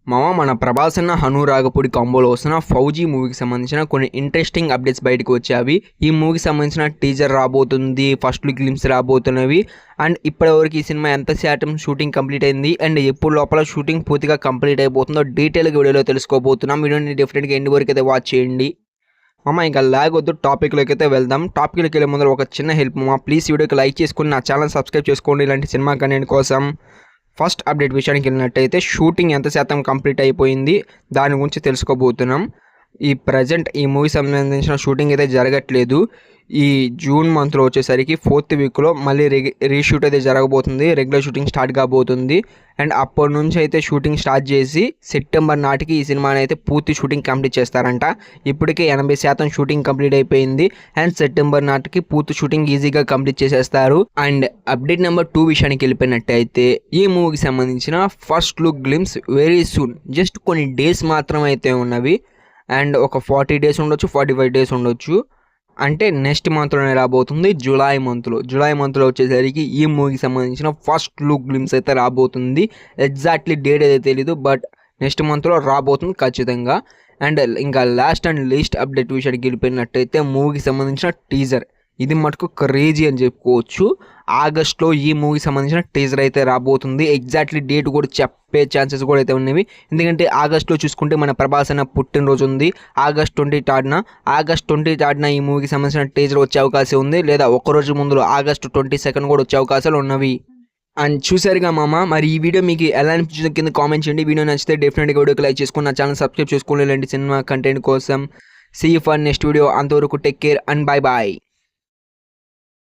మన ప్రభాస్ అన్న హను రాఘపూడి కాంబోలో వస్తున్న ఫౌజీ మూవీకి సంబంధించిన కొన్ని ఇంట్రెస్టింగ్ అప్డేట్స్ బయటకు వచ్చాయి. ఈ మూవీకి సంబంధించిన టీజర్ రాబోతుంది, ఫస్ట్ లుక్ గ్లిమ్స్ రాబోతున్నవి. అండ్ ఇప్పటివరకు ఈ సినిమా ఎంత శాతం షూటింగ్ కంప్లీట్ అయింది అండ్ ఎప్పుడు లోపల షూటింగ్ పూర్తిగా కంప్లీట్ అయిపోతుందో డీటెయిల్గా వీడియోలో తెలుసుకోబోతున్నాం. వీడియోని డెఫినెట్గా ఎండ్ వరకు అయితే వాచ్ చేయండి. ఇంకా లాగ్ వద్దు, టాపిక్లోకి అయితే వెళ్దాం. టాపిక్లోకి వెళ్ళే ముందు ఒక చిన్న హెల్ప్ ప్లీజ్ వీడియోకి లైక్ చేసుకుని నా ఛానల్ సబ్స్క్రైబ్ చేసుకోండి ఇలాంటి సినిమా కంటెంట్ కోసం. ఫస్ట్ అప్డేట్ విషయానికి వెళ్ళినట్టయితే షూటింగ్ ఎంత శాతం కంప్లీట్ అయిపోయింది దాని గురించి తెలుసుకోబోతున్నాం. ఈ మూవీ సంబంధించిన షూటింగ్ అయితే జరగట్లేదు. ఈ జూన్ మంత్లో వచ్చేసరికి 4th వీక్లో మళ్ళీ రీషూట్ అయితే జరగబోతుంది, రెగ్యులర్ షూటింగ్ స్టార్ట్ కాబోతుంది. అండ్ అప్పటి నుంచి అయితే షూటింగ్ స్టార్ట్ చేసి సెప్టెంబర్ నాటికి ఈ సినిమాని అయితే పూర్తి షూటిం్ కంప్లీట్ చేస్తారంట. ఇప్పటికే 80% షూటింగ్ కంప్లీట్ అయిపోయింది అండ్ సెప్టెంబర్ నాటికి పూర్తి షూటింగ్ ఈజీగా కంప్లీట్ చేసేస్తారు. అండ్ అప్డేట్ నెంబర్ 2 విషయానికి వెళ్ళిపోయినట్టయితే ఈ మూవీకి సంబంధించిన first look glimpse very soon, just కొన్ని డేస్ మాత్రం అయితే ఉన్నవి. అండ్ ఒక 40 డేస్ ఉండొచ్చు, 45 డేస్ ఉండొచ్చు. అంటే నెక్స్ట్ మంత్లోనే రాబోతుంది, జూలై మంత్లో వచ్చేసరికి ఈ మూవీకి సంబంధించిన ఫస్ట్ లుక్ గ్లిమ్స్ అయితే రాబోతుంది. ఎగ్జాక్ట్లీ డేట్ అయితే తెలీదు, బట్ నెక్స్ట్ మంత్లో రాబోతుంది ఖచ్చితంగా. అండ్ ఇంకా లాస్ట్ అండ్ లీస్ట్ అప్డేట్ విషయానికి వెళ్ళిపోయినట్టయితే మూవీకి సంబంధించిన టీజర్, ఇది మటుకు క్రేజీ అని చెప్పుకోవచ్చు. ఆగస్ట్లో ఈ మూవీకి సంబంధించిన టీజర్ అయితే రాబోతుంది. ఎగ్జాక్ట్లీ డేట్ కూడా చెప్పే ఛాన్సెస్ కూడా అయితే ఉన్నవి. ఎందుకంటే ఆగస్ట్లో చూసుకుంటే మన ప్రభాస్ అన్న పుట్టినరోజు ఉంది, ఆగస్ట్ 23న ఈ మూవీకి సంబంధించిన టీజర్ వచ్చే అవకాశం ఉంది. లేదా ఒకరోజు ముందు ఆగస్ట్ 22 కూడా వచ్చే అవకాశాలు ఉన్నవి. అండ్ చూసారుగా మరి ఈ వీడియో మీకు ఎలా అనిపించిందో కింద కామెంట్ చేయండి. వీడియో నచ్చితే డెఫినెట్గా వీడియోకి లైక్ చేసుకుని నా ఛానల్ సబ్స్క్రైబ్ చేసుకోండి ఇలాంటి సినిమా కంటెంట్ కోసం. See you for next video. అంతవరకు take care and bye bye.